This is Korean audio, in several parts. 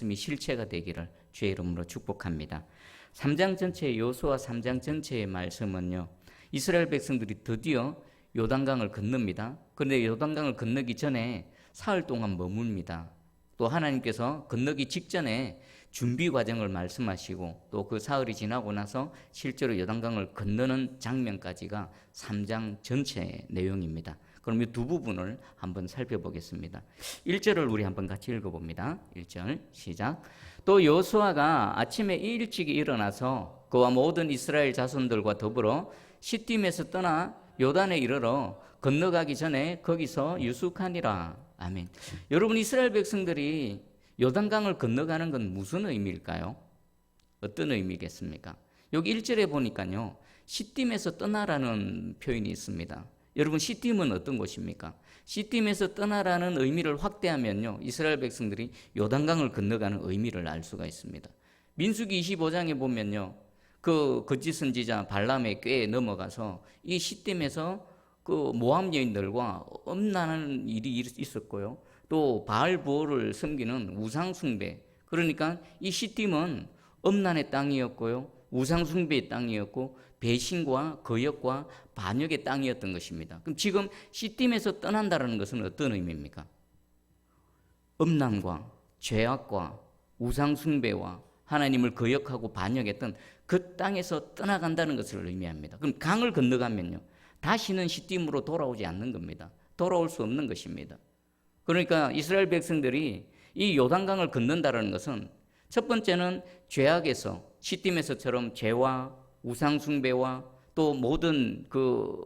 말씀이 실체가 되기를 주의 이름으로 축복합니다. 3장 전체의 여호수아 3장 전체의 말씀은요, 이스라엘 백성들이 드디어 요단강을 건넙니다. 그런데 요단강을 건너기 전에 사흘 동안 머뭅니다. 또 하나님께서 건너기 직전에 준비 과정을 말씀하시고 또 그 사흘이 지나고 나서 실제로 요단강을 건너는 장면까지가 3장 전체의 내용입니다. 그럼 이 두 부분을 한번 살펴보겠습니다. 1절을 우리 한번 같이 읽어봅니다. 1절 시작. 또 여호수아가 아침에 일찍이 일어나서 그와 모든 이스라엘 자손들과 더불어 시딤에서 떠나 요단에 이르러 건너가기 전에 거기서 유숙하니라. 아멘. 여러분, 이스라엘 백성들이 요단강을 건너가는 건 무슨 의미일까요? 어떤 의미겠습니까? 여기 1절에 보니까요, 시딤에서 떠나라는 표현이 있습니다. 여러분, 시딤은 어떤 곳입니까? 시딤에서 떠나라는 의미를 확대하면요, 이스라엘 백성들이 요단강을 건너가는 의미를 알 수가 있습니다. 민수기 25장에 보면요, 그 거짓 선지자 발람의 꾀에 넘어가서 이 시딤에서 그 모압 여인들과 엄난한 일이 있었고요, 또 바알보를 섬기는 우상숭배, 그러니까 이 시딤은 엄난의 땅이었고요, 우상숭배의 땅이었고 배신과 거역과 반역의 땅이었던 것입니다. 그럼 지금 시딤에서 떠난다는 것은 어떤 의미입니까? 엄난과 죄악과 우상숭배와 하나님을 거역하고 반역했던 그 땅에서 떠나간다는 것을 의미합니다. 그럼 강을 건너가면요, 다시는 시딤으로 돌아오지 않는 겁니다. 돌아올 수 없는 것입니다. 그러니까 이스라엘 백성들이 이 요단강을 건넌다는 것은 첫 번째는 죄악에서, 시딤에서처럼 죄와 우상숭배와 또 모든 그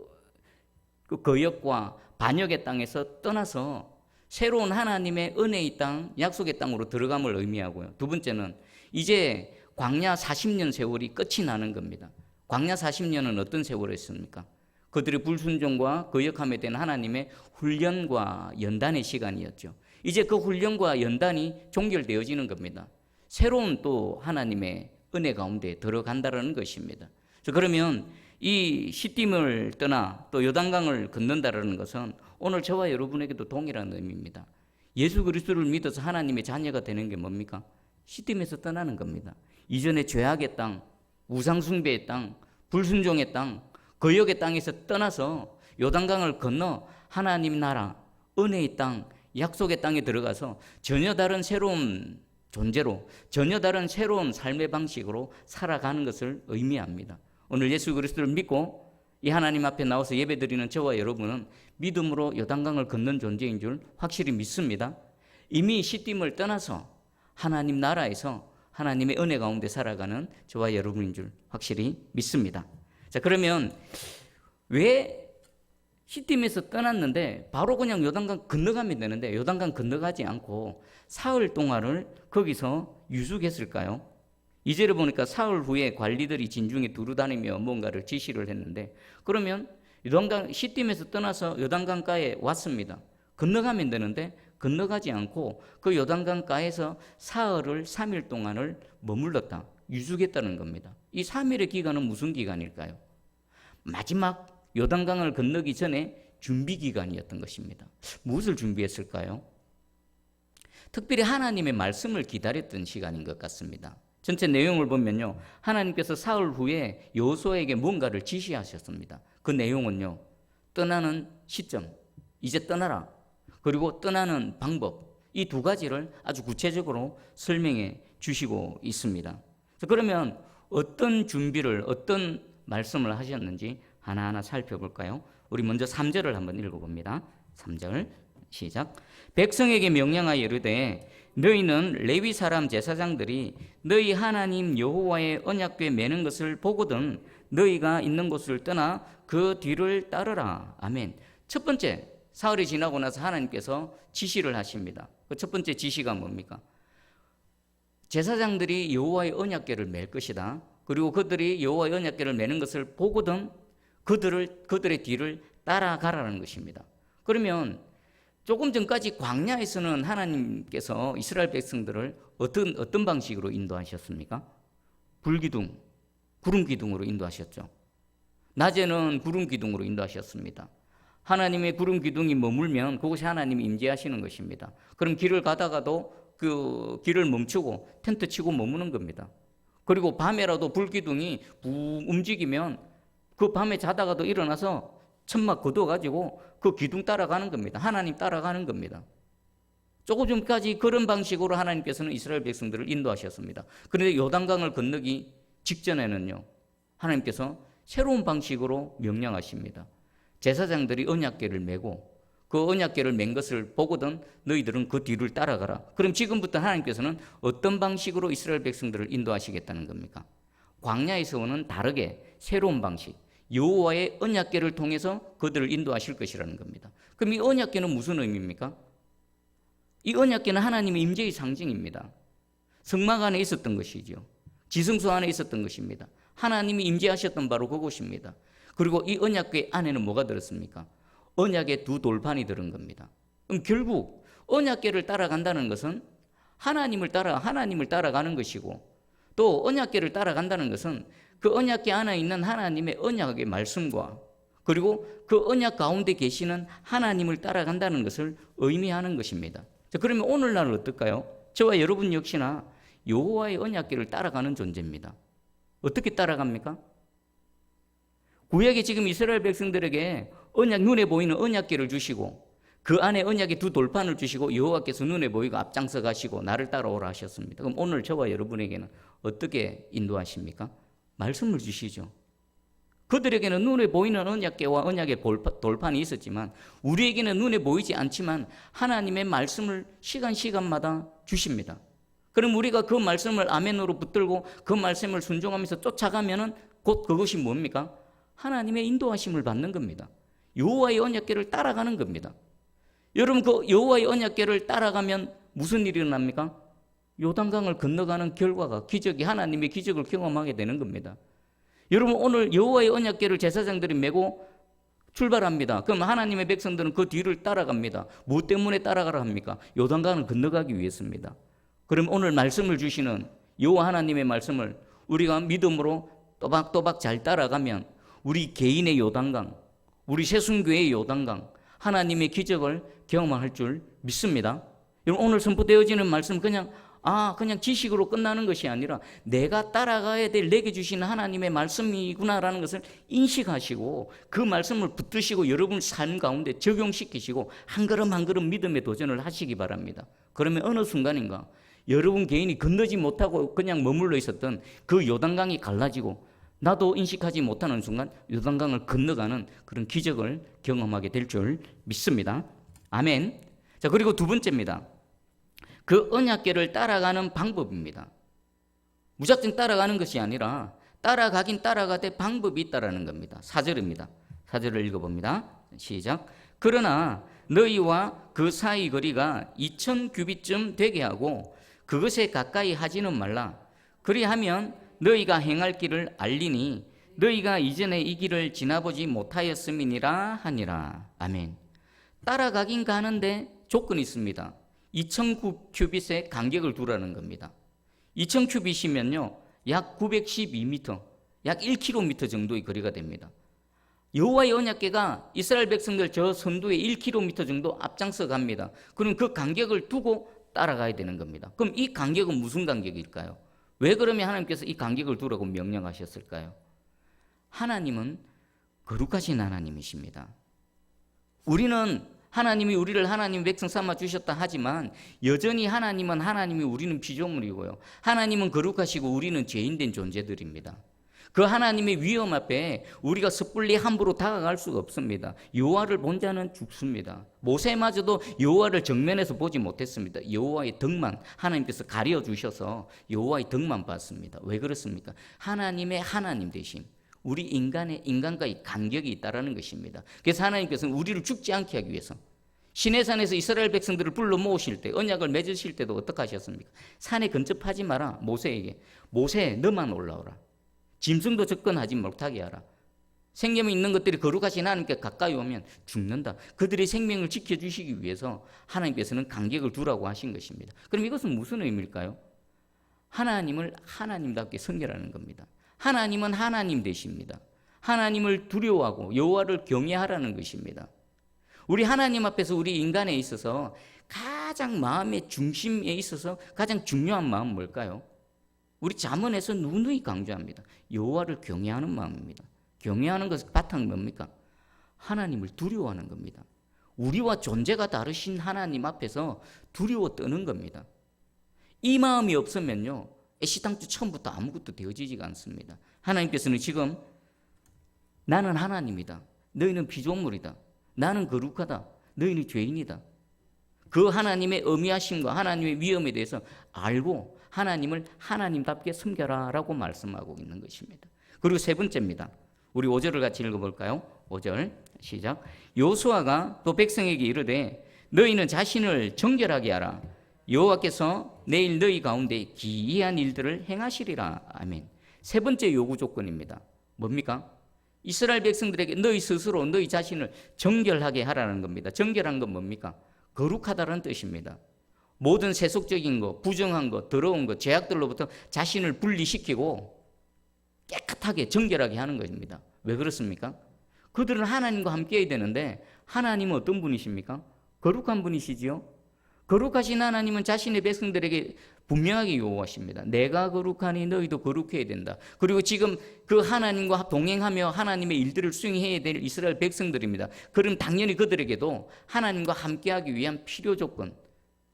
거역과 반역의 땅에서 떠나서 새로운 하나님의 은혜의 땅, 약속의 땅으로 들어감을 의미하고요. 두 번째는 이제 광야 40년 세월이 끝이 나는 겁니다. 광야 40년은 어떤 세월이었습니까? 그들의 불순종과 거역함에 대한 하나님의 훈련과 연단의 시간이었죠. 이제 그 훈련과 연단이 종결되어지는 겁니다. 새로운 또 하나님의 은혜 가운데 들어간다는 것입니다. 그러면 이 시딤을 떠나 또 요단강을 건넌다는 것은 오늘 저와 여러분에게도 동일한 의미입니다. 예수 그리스도를 믿어서 하나님의 자녀가 되는 게 뭡니까? 시딤에서 떠나는 겁니다. 이전에 죄악의 땅, 우상숭배의 땅, 불순종의 땅, 거역의 땅에서 떠나서 요단강을 건너 하나님 나라, 은혜의 땅, 약속의 땅에 들어가서 전혀 다른 새로운 존재로, 전혀 다른 새로운 삶의 방식으로 살아가는 것을 의미합니다. 오늘 예수 그리스도를 믿고 이 하나님 앞에 나와서 예배드리는 저와 여러분은 믿음으로 요단강을 건넌 존재인 줄 확실히 믿습니다. 이미 시딤을 떠나서 하나님 나라에서 하나님의 은혜 가운데 살아가는 저와 여러분인 줄 확실히 믿습니다. 자, 그러면 왜 시딤에서 떠났는데 바로 그냥 요단강 건너가면 되는데 요단강 건너가지 않고 사흘 동안을 거기서 유숙했을까요? 2절에 보니까 사흘 후에 관리들이 진중에 두루다니며 뭔가를 지시를 했는데, 그러면 요단강 시딤에서 떠나서 요단강가에 왔습니다. 건너가면 되는데 건너가지 않고 그 요단강가에서 사흘을 3일 동안을 머물렀다, 유숙했다는 겁니다. 이 3일의 기간은 무슨 기간일까요? 마지막 요단강을 건너기 전에 준비 기간이었던 것입니다. 무엇을 준비했을까요? 특별히 하나님의 말씀을 기다렸던 시간인 것 같습니다. 전체 내용을 보면요, 하나님께서 사흘 후에 여호수아에게 뭔가를 지시하셨습니다. 그 내용은요, 떠나는 시점, 이제 떠나라, 그리고 떠나는 방법, 이 두 가지를 아주 구체적으로 설명해 주시고 있습니다. 그러면 어떤 준비를, 어떤 말씀을 하셨는지 하나하나 살펴볼까요? 우리 먼저 3절을 한번 읽어봅니다. 3절 시작. 백성에게 명령하여 이르되 너희는 레위 사람 제사장들이 너희 하나님 여호와의 언약궤 매는 것을 보거든 너희가 있는 곳을 떠나 그 뒤를 따르라. 아멘. 첫 번째, 사흘이 지나고 나서 하나님께서 지시를 하십니다. 그 첫 번째 지시가 뭡니까? 제사장들이 여호와의 언약궤를 맬 것이다. 그리고 그들이 여호와의 언약궤를 매는 것을 보거든 그들의 뒤를 따라가라는 것입니다. 그러면 조금 전까지 광야에서는 하나님께서 이스라엘 백성들을 어떤 방식으로 인도하셨습니까? 불기둥, 구름 기둥으로 인도하셨죠. 낮에는 구름 기둥으로 인도하셨습니다. 하나님의 구름 기둥이 머물면 그곳에 하나님이 임재하시는 것입니다. 그럼 길을 가다가도 그 길을 멈추고 텐트 치고 머무는 겁니다. 그리고 밤에라도 불기둥이 움직이면 그 밤에 자다가도 일어나서 천막 걷어가지고 그 기둥 따라가는 겁니다. 하나님 따라가는 겁니다. 조금 전까지 그런 방식으로 하나님께서는 이스라엘 백성들을 인도하셨습니다. 그런데 요단강을 건너기 직전에는요, 하나님께서 새로운 방식으로 명령하십니다. 제사장들이 언약궤를 메고 그 언약궤를 맨 것을 보거든 너희들은 그 뒤를 따라가라. 그럼 지금부터 하나님께서는 어떤 방식으로 이스라엘 백성들을 인도하시겠다는 겁니까? 광야에서는 다르게 새로운 방식, 여호와의 언약궤를 통해서 그들을 인도하실 것이라는 겁니다. 그럼 이 언약궤는 무슨 의미입니까? 이 언약궤는 하나님의 임재의 상징입니다. 성막 안에 있었던 것이죠. 지성소 안에 있었던 것입니다. 하나님이 임재하셨던 바로 그곳입니다. 그리고 이 언약궤 안에는 뭐가 들었습니까? 언약의 두 돌판이 들은 겁니다. 그럼 결국 언약궤를 따라간다는 것은 하나님을 따라가는 것이고, 또 언약궤를 따라간다는 것은 그 언약궤 안에 있는 하나님의 언약의 말씀과 그리고 그 언약 가운데 계시는 하나님을 따라간다는 것을 의미하는 것입니다. 자, 그러면 오늘날은 어떨까요? 저와 여러분 역시나 여호와의 언약궤를 따라가는 존재입니다. 어떻게 따라갑니까? 구약에 지금 이스라엘 백성들에게 눈에 보이는 언약궤를 주시고 그 안에 언약의 두 돌판을 주시고 여호와께서 눈에 보이고 앞장서 가시고 나를 따라오라 하셨습니다. 그럼 오늘 저와 여러분에게는 어떻게 인도하십니까? 말씀을 주시죠. 그들에게는 눈에 보이는 언약궤와 언약의 돌판이 있었지만 우리에게는 눈에 보이지 않지만 하나님의 말씀을 시간마다 주십니다. 그럼 우리가 그 말씀을 아멘으로 붙들고 그 말씀을 순종하면서 쫓아가면은 곧 그것이 뭡니까? 하나님의 인도하심을 받는 겁니다. 여호와의 언약궤를 따라가는 겁니다. 여러분, 그 여호와의 언약궤를 따라가면 무슨 일이 일어납니까? 요단강을 건너가는 결과가 하나님의 기적을 경험하게 되는 겁니다. 여러분, 오늘 여호와의 언약궤를 제사장들이 메고 출발합니다. 그럼 하나님의 백성들은 그 뒤를 따라갑니다. 뭐 때문에 따라가라 합니까? 요단강을 건너가기 위해서입니다. 그럼 오늘 말씀을 주시는 여호와 하나님의 말씀을 우리가 믿음으로 또박또박 잘 따라가면 우리 개인의 요단강, 우리 새순교회의 요단강, 하나님의 기적을 경험할 줄 믿습니다. 여러분, 오늘 선포되어지는 말씀 그냥 지식으로 끝나는 것이 아니라 내가 따라가야 될 내게 주시는 하나님의 말씀이구나라는 것을 인식하시고 그 말씀을 붙드시고 여러분 삶 가운데 적용시키시고 한 걸음 한 걸음 믿음의 도전을 하시기 바랍니다. 그러면 어느 순간인가 여러분 개인이 건너지 못하고 그냥 머물러 있었던 그 요단강이 갈라지고 나도 인식하지 못하는 순간 요단강을 건너가는 그런 기적을 경험하게 될 줄 믿습니다. 아멘. 자, 그리고 두 번째입니다. 그 언약궤를 따라가는 방법입니다. 무작정 따라가는 것이 아니라 따라가긴 따라가되 방법이 있다라는 겁니다. 4절입니다. 4절을 읽어봅니다. 시작. 그러나 너희와 그 사이 거리가 2000규빗쯤 되게 하고 그것에 가까이 하지는 말라. 그리하면 너희가 행할 길을 알리니 너희가 이전에 이 길을 지나보지 못하였음이니라 하니라. 아멘. 따라가긴 가는데 조건이 있습니다. 2000규빗의 간격을 두라는 겁니다. 2000규빗이면요 약 912m, 약 1km 정도의 거리가 됩니다. 여호와의 언약궤가 이스라엘 백성들 저 선두에 1km 정도 앞장서 갑니다. 그럼 그 간격을 두고 따라가야 되는 겁니다. 그럼 이 간격은 무슨 간격일까요? 왜 그러면 하나님께서 이 간격을 두라고 명령하셨을까요? 하나님은 거룩하신 하나님이십니다. 하나님이 우리를 하나님 백성 삼아 주셨다 하지만 여전히 하나님은 하나님이 우리는 피조물이고요. 하나님은 거룩하시고 우리는 죄인된 존재들입니다. 그 하나님의 위엄 앞에 우리가 섣불리 함부로 다가갈 수가 없습니다. 여호와를 본 자는 죽습니다. 모세마저도 여호와를 정면에서 보지 못했습니다. 여호와의 덕만 하나님께서 가려 주셔서 여호와의 덕만 봤습니다. 왜 그렇습니까? 하나님의 하나님 되심, 우리 인간과의 간격이 있다라는 것입니다. 그래서 하나님께서는 우리를 죽지 않게 하기 위해서 시내산에서 이스라엘 백성들을 불러 모으실 때, 언약을 맺으실 때도 어떻게 하셨습니까? 산에 근접하지 마라. 모세에게, 모세 너만 올라오라. 짐승도 접근하지 못하게 하라. 생명이 있는 것들이 거룩하신 하나님께 가까이 오면 죽는다. 그들의 생명을 지켜주시기 위해서 하나님께서는 간격을 두라고 하신 것입니다. 그럼 이것은 무슨 의미일까요? 하나님을 하나님답게 섬기라는 겁니다. 하나님은 하나님 되십니다. 하나님을 두려워하고 여호와를 경외하라는 것입니다. 우리 하나님 앞에서 우리 인간에 있어서 가장 마음의 중심에 있어서 가장 중요한 마음은 뭘까요? 우리 잠언에서 누누이 강조합니다. 여호와를 경외하는 마음입니다. 경외하는 것의 바탕이 뭡니까? 하나님을 두려워하는 겁니다. 우리와 존재가 다르신 하나님 앞에서 두려워 떠는 겁니다. 이 마음이 없으면요, 애시당초 처음부터 아무것도 되어지지가 않습니다. 하나님께서는 지금 나는 하나님이다, 너희는 피조물이다, 나는 거룩하다, 너희는 죄인이다, 그 하나님의 엄미하심과 하나님의 위엄에 대해서 알고 하나님을 하나님답게 섬겨라 라고 말씀하고 있는 것입니다. 그리고 세 번째입니다. 우리 5절을 같이 읽어볼까요? 5절 시작. 여호수아가 또 백성에게 이르되 너희는 자신을 정결하게 하라. 여호와께서 내일 너희 가운데 기이한 일들을 행하시리라. 아멘. 세 번째 요구 조건입니다. 뭡니까? 이스라엘 백성들에게 너희 스스로 너희 자신을 정결하게 하라는 겁니다. 정결한 건 뭡니까? 거룩하다는 뜻입니다. 모든 세속적인 것, 부정한 것, 더러운 것, 죄악들로부터 자신을 분리시키고 깨끗하게 정결하게 하는 것입니다. 왜 그렇습니까? 그들은 하나님과 함께 해야 되는데 하나님은 어떤 분이십니까? 거룩한 분이시지요. 거룩하신 하나님은 자신의 백성들에게 분명하게 요구하십니다. 내가 거룩하니 너희도 거룩해야 된다. 그리고 지금 그 하나님과 동행하며 하나님의 일들을 수행해야 될 이스라엘 백성들입니다. 그럼 당연히 그들에게도 하나님과 함께하기 위한 필요 조건,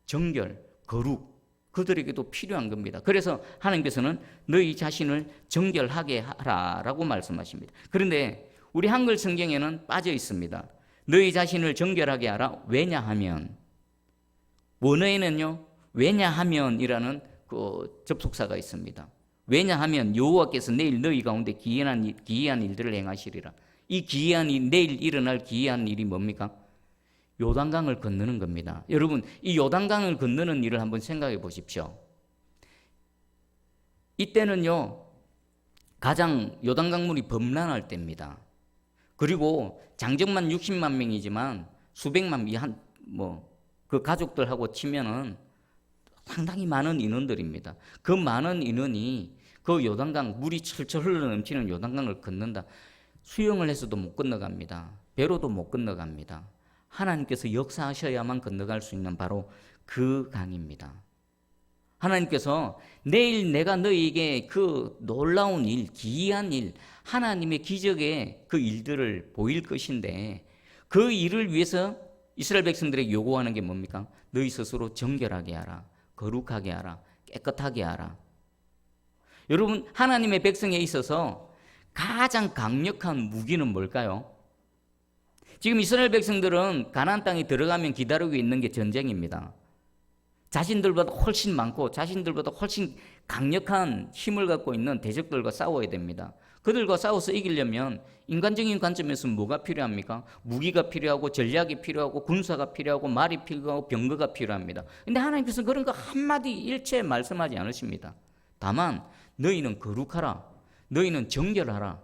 정결, 거룩, 그들에게도 필요한 겁니다. 그래서 하나님께서는 너희 자신을 정결하게 하라라고 말씀하십니다. 그런데 우리 한글 성경에는 빠져 있습니다. 너희 자신을 정결하게 하라. 왜냐하면, 원어에는요, 왜냐하면이라는 그 접속사가 있습니다. 왜냐하면 여호와께서 내일 너희 가운데 기이한 일들을 행하시리라. 이 기이한 일, 내일 일어날 기이한 일이 뭡니까? 요단강을 건너는 겁니다. 여러분, 이 요단강을 건너는 일을 한번 생각해 보십시오. 이때는요, 가장 요단강물이 범람할 때입니다. 그리고 장정만 60만 명이지만 수백만 그 가족들하고 치면은 상당히 많은 인원들입니다. 그 많은 인원이 그 요단강, 물이 철철 흘러넘치는 요단강을 건넌다. 수영을 해서도 못 건너갑니다. 배로도 못 건너갑니다. 하나님께서 역사하셔야만 건너갈 수 있는 바로 그 강입니다. 하나님께서 내일 내가 너희에게 그 놀라운 일, 기이한 일, 하나님의 기적의 그 일들을 보일 것인데 그 일을 위해서 이스라엘 백성들에게 요구하는 게 뭡니까? 너희 스스로 정결하게 하라, 거룩하게 하라, 깨끗하게 하라. 여러분, 하나님의 백성에 있어서 가장 강력한 무기는 뭘까요? 지금 이스라엘 백성들은 가나안 땅에 들어가면 기다리고 있는 게 전쟁입니다. 자신들보다 훨씬 많고 자신들보다 훨씬 강력한 힘을 갖고 있는 대적들과 싸워야 됩니다. 그들과 싸워서 이기려면 인간적인 관점에서 뭐가 필요합니까? 무기가 필요하고 전략이 필요하고 군사가 필요하고 말이 필요하고 병거가 필요합니다. 그런데 하나님께서는 그런 거 한마디 일체 말씀하지 않으십니다. 다만 너희는 거룩하라, 너희는 정결하라.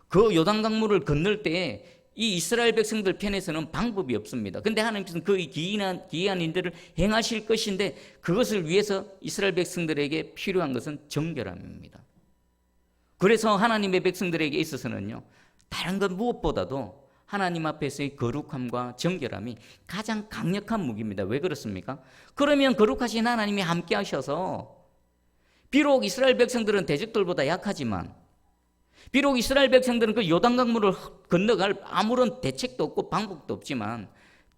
그 요단강물을 건널 때에 이 이스라엘 백성들 편에서는 방법이 없습니다. 그런데 하나님께서는 그 기이한 일들을 행하실 것인데 그것을 위해서 이스라엘 백성들에게 필요한 것은 정결함입니다. 그래서 하나님의 백성들에게 있어서는요, 다른 것 무엇보다도 하나님 앞에서의 거룩함과 정결함이 가장 강력한 무기입니다. 왜 그렇습니까? 그러면 거룩하신 하나님이 함께 하셔서 비록 이스라엘 백성들은 대적들보다 약하지만 비록 이스라엘 백성들은 그 요단강물을 건너갈 아무런 대책도 없고 방법도 없지만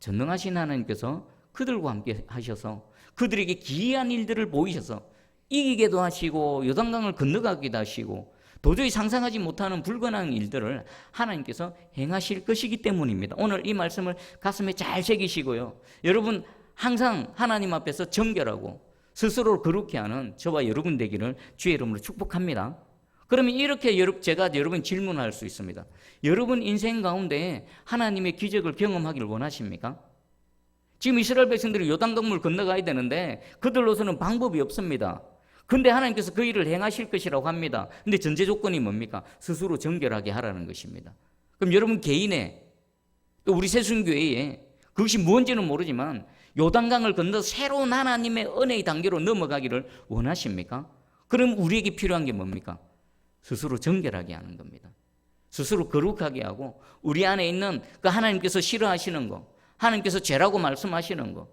전능하신 하나님께서 그들과 함께 하셔서 그들에게 기이한 일들을 보이셔서 이기게도 하시고 요단강을 건너가기도 하시고 도저히 상상하지 못하는 불가능한 일들을 하나님께서 행하실 것이기 때문입니다. 오늘 이 말씀을 가슴에 잘 새기시고요. 여러분 항상 하나님 앞에서 정결하고 스스로를 거룩히 하는 저와 여러분 되기를 주의 이름으로 축복합니다. 그러면 이렇게 제가 여러분 질문할 수 있습니다. 여러분 인생 가운데 하나님의 기적을 경험하기를 원하십니까? 지금 이스라엘 백성들이 요단강물 건너가야 되는데 그들로서는 방법이 없습니다. 근데 하나님께서 그 일을 행하실 것이라고 합니다. 근데 전제 조건이 뭡니까? 스스로 정결하게 하라는 것입니다. 그럼 여러분 개인의 또 우리 새순교회에 그것이 뭔지는 모르지만 요단강을 건너 새로운 하나님의 은혜의 단계로 넘어가기를 원하십니까? 그럼 우리에게 필요한 게 뭡니까? 스스로 정결하게 하는 겁니다. 스스로 거룩하게 하고 우리 안에 있는 그 하나님께서 싫어하시는 거, 하나님께서 죄라고 말씀하시는 거,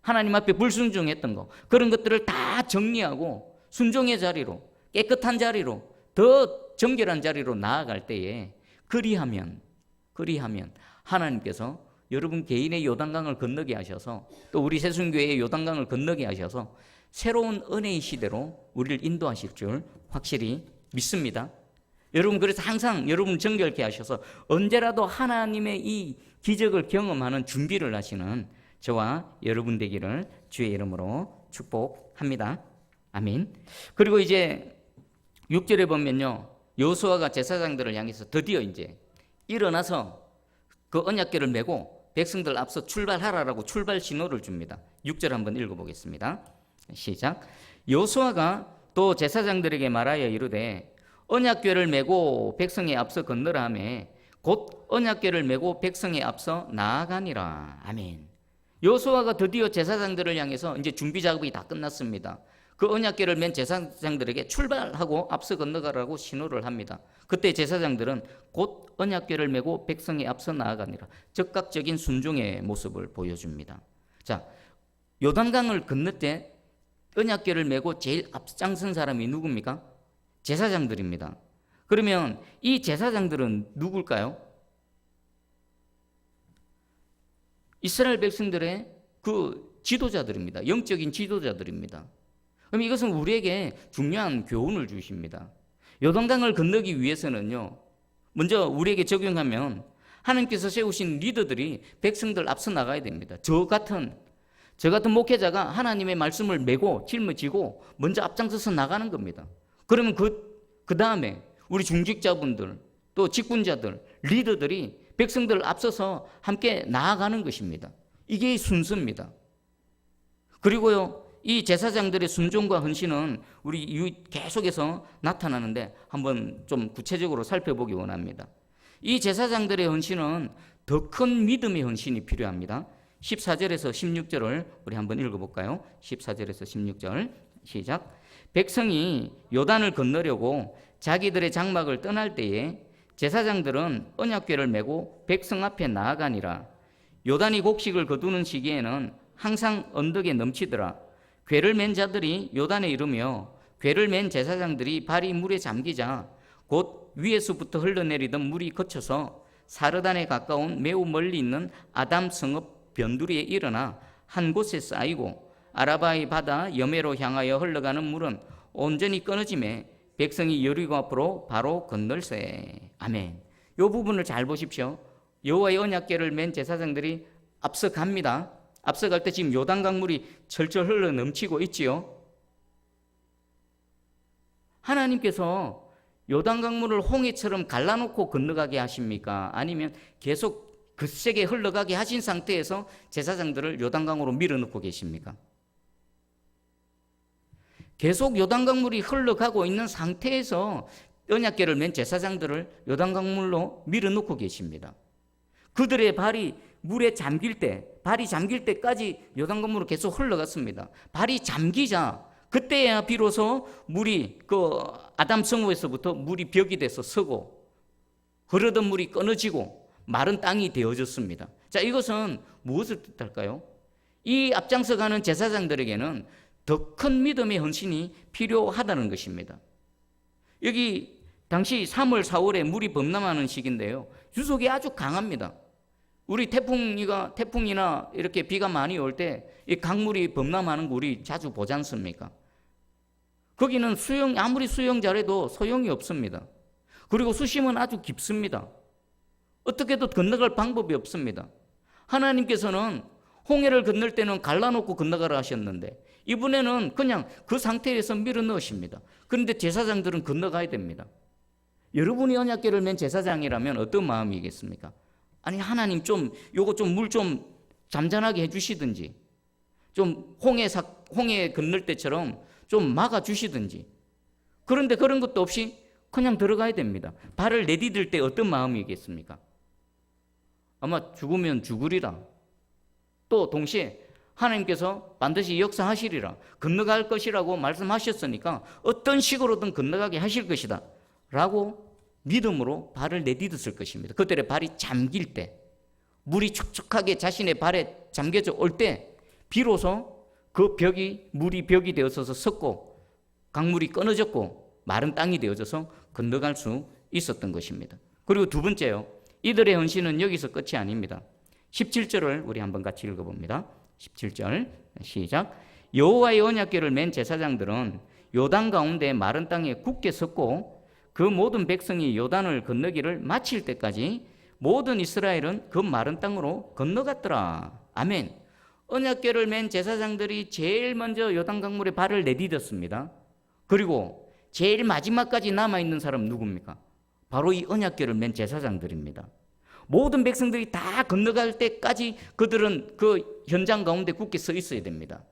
하나님 앞에 불순종했던 거, 그런 것들을 다 정리하고 순종의 자리로, 깨끗한 자리로, 더 정결한 자리로 나아갈 때에 그리하면 하나님께서 여러분 개인의 요단강을 건너게 하셔서, 또 우리 새순교회의 요단강을 건너게 하셔서 새로운 은혜의 시대로 우리를 인도하실 줄 확실히 믿습니다. 여러분, 그래서 항상 여러분 정결케 하셔서 언제라도 하나님의 이 기적을 경험하는 준비를 하시는 저와 여러분 되기를 주의 이름으로 축복합니다. 아멘. 그리고 이제 6절에 보면요, 여호수아가 제사장들을 향해서 드디어 이제 일어나서 그 언약궤를 메고 백성들 앞서 출발하라라고 출발 신호를 줍니다. 6절 한번 읽어보겠습니다. 시작. 여호수아가 또 제사장들에게 말하여 이르되 언약궤를 메고 백성의 앞서 건너라 하매 곧 언약궤를 메고 백성의 앞서 나아가니라. 아멘. 여호수아가 드디어 제사장들을 향해서 이제 준비 작업이 다 끝났습니다. 그 언약궤를 맨 제사장들에게 출발하고 앞서 건너가라고 신호를 합니다. 그때 제사장들은 곧 언약궤를 메고 백성의 앞서 나아가니라. 즉각적인 순종의 모습을 보여줍니다. 자, 요단강을 건널 때 언약궤를 메고 제일 앞장선 사람이 누굽니까? 제사장들입니다. 그러면 이 제사장들은 누굴까요? 이스라엘 백성들의 그 지도자들입니다. 영적인 지도자들입니다. 그럼 이것은 우리에게 중요한 교훈을 주십니다. 요단강을 건너기 위해서는요, 먼저 우리에게 적용하면 하나님께서 세우신 리더들이 백성들 앞서 나가야 됩니다. 저 같은 목회자가 하나님의 말씀을 메고 짊어지고 먼저 앞장서서 나가는 겁니다. 그러면 그 다음에 우리 중직자분들, 또 직분자들, 리더들이 백성들을 앞서서 함께 나아가는 것입니다. 이게 순서입니다. 그리고요, 이 제사장들의 순종과 헌신은 우리 계속해서 나타나는데 한번 좀 구체적으로 살펴보기 원합니다. 이 제사장들의 헌신은 더 큰 믿음의 헌신이 필요합니다. 14절에서 16절을 우리 한번 읽어볼까요? 14절에서 16절 시작. 백성이 요단을 건너려고 자기들의 장막을 떠날 때에 제사장들은 언약궤를 메고 백성 앞에 나아가니라. 요단이 곡식을 거두는 시기에는 항상 언덕에 넘치더라. 궤를 맨 자들이 요단에 이르며 궤를 맨 제사장들이 발이 물에 잠기자 곧 위에서부터 흘러내리던 물이 거쳐서 사르단에 가까운 매우 멀리 있는 아담 성읍 변두리에 일어나 한 곳에 쌓이고 아라바의 바다 여매로 향하여 흘러가는 물은 온전히 끊어지매 백성이 여리고 앞으로 바로 건널세. 아멘. 이 부분을 잘 보십시오. 여호와의 언약궤를 맨 제사장들이 앞서 갑니다. 앞서갈 때 지금 요단강 물이 철철 흘러 넘치고 있지요. 하나님께서 요단강 물을 홍해처럼 갈라놓고 건너가게 하십니까? 아니면 계속 거세게 흘러가게 하신 상태에서 제사장들을 요단강으로 밀어넣고 계십니까? 계속 요단강 물이 흘러가고 있는 상태에서 언약궤를 맨 제사장들을 요단강 물로 밀어넣고 계십니다. 그들의 발이 물에 잠길 때, 발이 잠길 때까지 요단강물로 계속 흘러갔습니다. 발이 잠기자 그때야 비로소 물이 그 아담 성읍에서부터 물이 벽이 돼서 서고 흐르던 물이 끊어지고 마른 땅이 되어졌습니다. 자, 이것은 무엇을 뜻할까요? 이 앞장서가는 제사장들에게는 더 큰 믿음의 헌신이 필요하다는 것입니다. 여기 당시 3월, 4월에 물이 범람하는 시기인데요. 유속이 아주 강합니다. 우리 태풍이나 이렇게 비가 많이 올 때 이 강물이 범람하는 거 우리 자주 보지 않습니까? 거기는 아무리 수영 잘해도 소용이 없습니다. 그리고 수심은 아주 깊습니다. 어떻게도 건너갈 방법이 없습니다. 하나님께서는 홍해를 건널 때는 갈라놓고 건너가라 하셨는데 이번에는 그냥 그 상태에서 밀어 넣으십니다. 그런데 제사장들은 건너가야 됩니다. 여러분이 언약궤를 맨 제사장이라면 어떤 마음이겠습니까? 아니, 하나님 요거 물 좀 잠잠하게 해주시든지, 좀 홍해 건널 때처럼 좀 막아주시든지. 그런데 그런 것도 없이 그냥 들어가야 됩니다. 발을 내디딜 때 어떤 마음이겠습니까? 아마 죽으면 죽으리라. 또 동시에 하나님께서 반드시 역사하시리라. 건너갈 것이라고 말씀하셨으니까 어떤 식으로든 건너가게 하실 것이다 라고 믿음으로 발을 내디뎠을 것입니다. 그들의 발이 잠길 때, 물이 촉촉하게 자신의 발에 잠겨져 올 때 비로소 그 물이 벽이 되어서 섰고 강물이 끊어졌고 마른 땅이 되어져서 건너갈 수 있었던 것입니다. 그리고 두 번째요. 이들의 헌신은 여기서 끝이 아닙니다. 17절을 우리 한번 같이 읽어봅니다. 17절 시작. 여호와의 언약궤를 맨 제사장들은 요단 가운데 마른 땅에 굳게 섰고 그 모든 백성이 요단을 건너기를 마칠 때까지 모든 이스라엘은 그 마른 땅으로 건너갔더라. 아멘. 언약궤를 맨 제사장들이 제일 먼저 요단 강물에 발을 내디뎠습니다. 그리고 제일 마지막까지 남아있는 사람은 누굽니까? 바로 이 언약궤를 맨 제사장들입니다. 모든 백성들이 다 건너갈 때까지 그들은 그 현장 가운데 굳게 서 있어야 됩니다.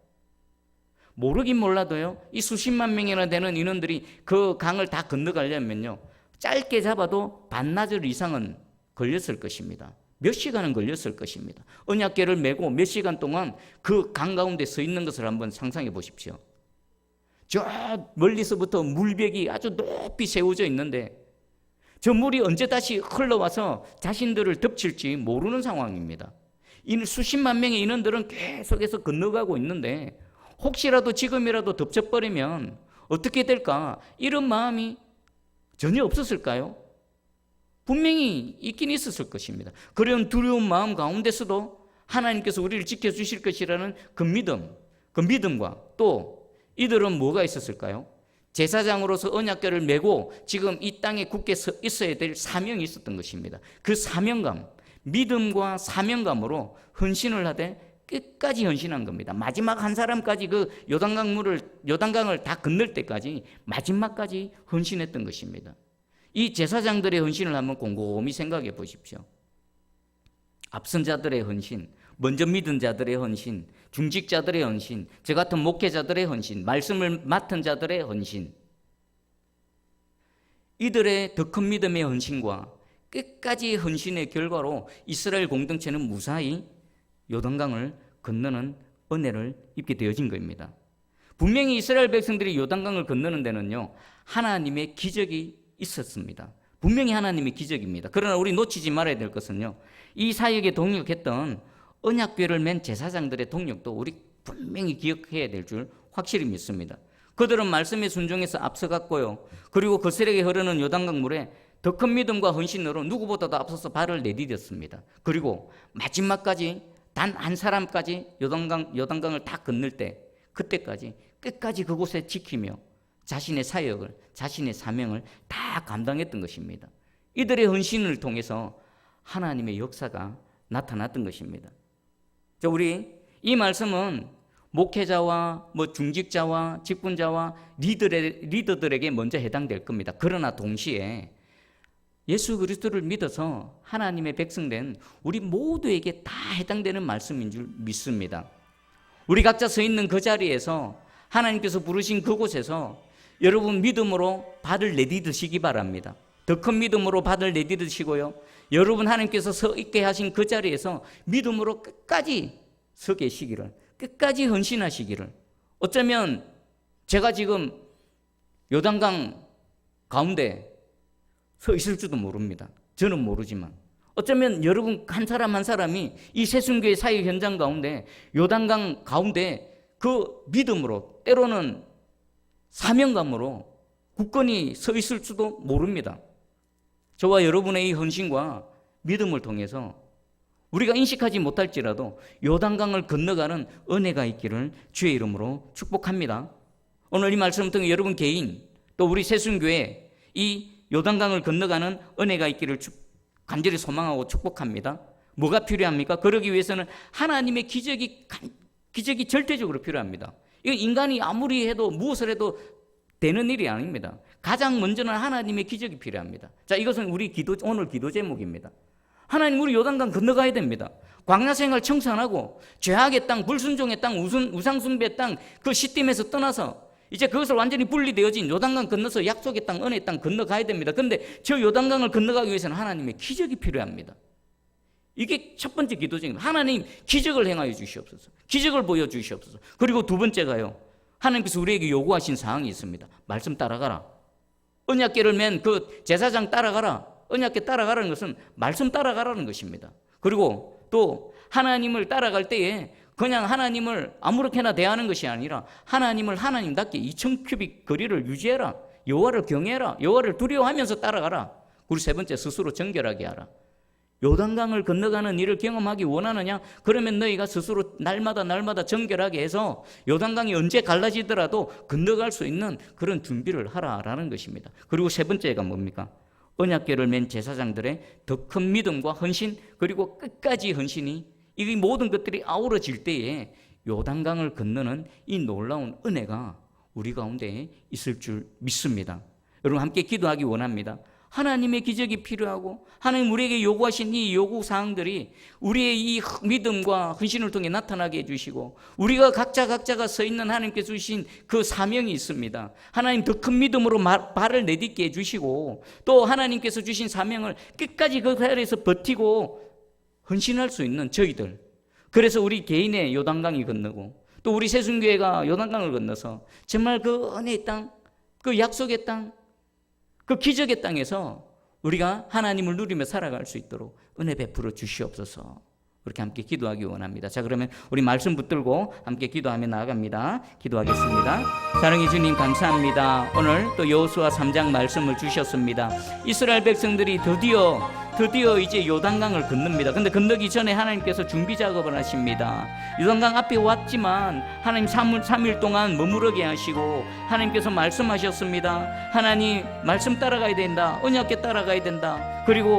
모르긴 몰라도요, 이 수십만 명이나 되는 인원들이 그 강을 다 건너가려면요, 짧게 잡아도 반나절 이상은 걸렸을 것입니다. 몇 시간은 걸렸을 것입니다. 언약궤를 메고 몇 시간 동안 그 강 가운데 서 있는 것을 한번 상상해 보십시오. 저 멀리서부터 물벽이 아주 높이 세워져 있는데 저 물이 언제 다시 흘러와서 자신들을 덮칠지 모르는 상황입니다. 이 수십만 명의 인원들은 계속해서 건너가고 있는데 혹시라도 지금이라도 덮쳐버리면 어떻게 될까? 이런 마음이 전혀 없었을까요? 분명히 있긴 있었을 것입니다. 그런 두려운 마음 가운데서도 하나님께서 우리를 지켜주실 것이라는 그 믿음과 또 이들은 뭐가 있었을까요? 제사장으로서 언약궤를 메고 지금 이 땅에 굳게 있어야 될 사명이 있었던 것입니다. 그 사명감, 믿음과 사명감으로 헌신을 하되 끝까지 헌신한 겁니다. 마지막 한 사람까지 그 요단강을 다 건널 때까지 마지막까지 헌신했던 것입니다. 이 제사장들의 헌신을 한번 곰곰이 생각해 보십시오. 앞선 자들의 헌신, 먼저 믿은 자들의 헌신, 중직자들의 헌신, 저 같은 목회자들의 헌신, 말씀을 맡은 자들의 헌신, 이들의 더 큰 믿음의 헌신과 끝까지 헌신의 결과로 이스라엘 공동체는 무사히 요단강을 건너는 은혜를 입게 되어진 겁니다. 분명히 이스라엘 백성들이 요단강을 건너는 데는요, 하나님의 기적이 있었습니다. 분명히 하나님의 기적입니다. 그러나 우리 놓치지 말아야 될 것은요, 이 사역에 동역했던 언약궤를 맨 제사장들의 동력도 우리 분명히 기억해야 될 줄 확실히 믿습니다. 그들은 말씀에 순종해서 앞서갔고요, 그리고 거세게 흐르는 요단강 물에 더 큰 믿음과 헌신으로 누구보다도 앞서서 발을 내디뎠습니다. 그리고 마지막까지 단 한 사람까지 요단강을 다 건널 때 그때까지 끝까지 그곳에 지키며 자신의 사역을, 자신의 사명을 다 감당했던 것입니다. 이들의 헌신을 통해서 하나님의 역사가 나타났던 것입니다. 우리 이 말씀은 목회자와 중직자와 직분자와 리더들에게 먼저 해당될 겁니다. 그러나 동시에 예수 그리스도를 믿어서 하나님의 백성된 우리 모두에게 다 해당되는 말씀인 줄 믿습니다. 우리 각자 서 있는 그 자리에서 하나님께서 부르신 그곳에서 여러분 믿음으로 발을 내디드시기 바랍니다. 더 큰 믿음으로 발을 내디드시고요, 여러분 하나님께서 서 있게 하신 그 자리에서 믿음으로 끝까지 서 계시기를, 끝까지 헌신하시기를. 어쩌면 제가 지금 요단강 가운데 서 있을지도 모릅니다. 저는 모르지만 어쩌면 여러분 한 사람 한 사람이 이 새순교회 사역 현장 가운데 요단강 가운데 그 믿음으로, 때로는 사명감으로 굳건히 서 있을지도 모릅니다. 저와 여러분의 이 헌신과 믿음을 통해서 우리가 인식하지 못할지라도 요단강을 건너가는 은혜가 있기를 주의 이름으로 축복합니다. 오늘 이 말씀을 통해 여러분 개인, 또 우리 새순교회 이 요단강을 건너가는 은혜가 있기를 간절히 소망하고 축복합니다. 뭐가 필요합니까? 그러기 위해서는 하나님의 기적이 절대적으로 필요합니다. 이거 인간이 아무리 해도 무엇을 해도 되는 일이 아닙니다. 가장 먼저는 하나님의 기적이 필요합니다. 자, 이것은 우리 오늘 기도 제목입니다. 하나님, 우리 요단강 건너가야 됩니다. 광야 생활 청산하고 죄악의 땅, 불순종의 땅, 우상숭배의 땅, 그 시딤에서 떠나서 이제 그것을 완전히 분리되어진 요단강 건너서 약속의 땅, 은혜의 땅 건너가야 됩니다. 그런데 저 요단강을 건너가기 위해서는 하나님의 기적이 필요합니다. 이게 첫 번째 기도 제목입니다. 하나님, 기적을 행하여 주시옵소서. 기적을 보여주시옵소서. 그리고 두 번째가요, 하나님께서 우리에게 요구하신 사항이 있습니다. 말씀 따라가라. 언약궤를 맨 그 제사장 따라가라. 언약궤 따라가라는 것은 말씀 따라가라는 것입니다. 그리고 또 하나님을 따라갈 때에 그냥 하나님을 아무렇게나 대하는 것이 아니라 하나님을 하나님답게 2000큐빅 거리를 유지해라. 여호와를 경외해라. 여호와를 두려워하면서 따라가라. 그리고 세 번째, 스스로 정결하게 하라. 요단강을 건너가는 일을 경험하기 원하느냐? 그러면 너희가 스스로 날마다 정결하게 해서 요단강이 언제 갈라지더라도 건너갈 수 있는 그런 준비를 하라라는 것입니다. 그리고 세 번째가 뭡니까? 언약궤를 맨 제사장들의 더 큰 믿음과 헌신, 그리고 끝까지 헌신이, 이 모든 것들이 아우러질 때에 요단강을 건너는 이 놀라운 은혜가 우리 가운데 있을 줄 믿습니다. 여러분 함께 기도하기 원합니다. 하나님의 기적이 필요하고 하나님 우리에게 요구하신 이 요구사항들이 우리의 이 믿음과 헌신을 통해 나타나게 해주시고, 우리가 각자가 서 있는 하나님께 주신 그 사명이 있습니다. 하나님 더 큰 믿음으로 발을 내딛게 해주시고, 또 하나님께서 주신 사명을 끝까지 그 자리에서 버티고 헌신할 수 있는 저희들, 그래서 우리 개인의 요단강이 건너고 또 우리 새순교회가 요단강을 건너서 정말 그 은혜의 땅, 그 약속의 땅, 그 기적의 땅에서 우리가 하나님을 누리며 살아갈 수 있도록 은혜 베풀어 주시옵소서. 그렇게 함께 기도하기 원합니다. 자, 그러면 우리 말씀 붙들고 함께 기도하며 나아갑니다. 기도하겠습니다. 사랑해 주님 감사합니다. 오늘 또 여호수아 3장 말씀을 주셨습니다. 이스라엘 백성들이 드디어 이제 요단강을 건넙니다. 근데 건너기 전에 하나님께서 준비 작업을 하십니다. 요단강 앞에 왔지만 하나님 3일 동안 머무르게 하시고 하나님께서 말씀하셨습니다. 하나님 말씀 따라가야 된다. 언약궤 따라가야 된다. 그리고